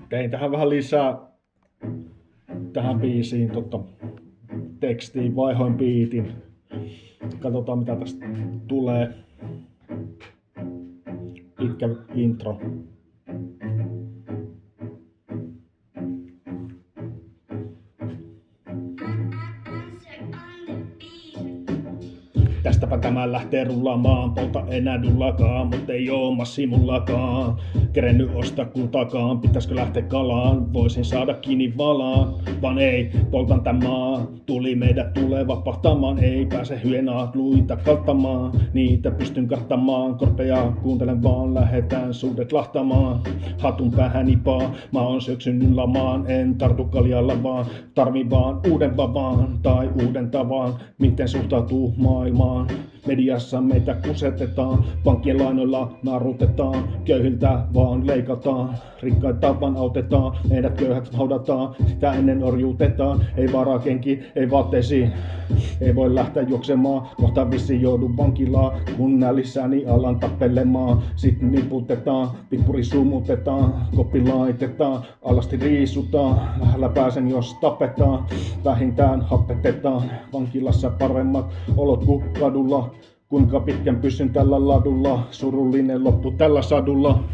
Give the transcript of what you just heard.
Tein tähän vähän lisää tähän biisiin tekstiin, vaihoin biitin. Katsotaan mitä tästä tulee. Pitkä intro. Tästäpä tämä lähtee rullaamaan, polta enää dullakaan, mut ei oo massimullakaan. Kerennyt ostaa kultaakaan, pitäisikö lähteä kalaan, voisin saada kiinni valaan. Vaan ei, poltan tän maan, tuli meidät tulee vapahtamaan, ei pääse hyenaat luita kaltamaan. Niitä pystyn karttamaan, korpeja kuuntelen vaan, lähetään suudet lahtamaan. Hatun päähän ipaa, mä oon syöksynyt lamaan, en tartu kaljalla vaan, tarvin vaan uuden vavaan tai uuden tavan, miten suhtautuu maailmaan. Mediassa meitä kusetetaan, pankkien lainoilla narutetaan, köyhiltä vaan leikataan, rikkaita vaan autetaan, meidät köyhät haudataan, sitä ennen orjuutetaan, ei varaa kenki, ei vaatteisiin, ei voi lähteä juoksemaan, kohta vissiin joudun vankilaan, kun nälissäni alan tappelemaan, sit niputetaan, pippuri sumutetaan, koppi laitetaan, alasti riisutaan, lähellä pääsen jos tapetaan, vähintään happetetaan, vankilassa paremmat olot kuin kadulla, kuinka pitkän pysyn tällä ladulla, surullinen loppu tällä sadulla.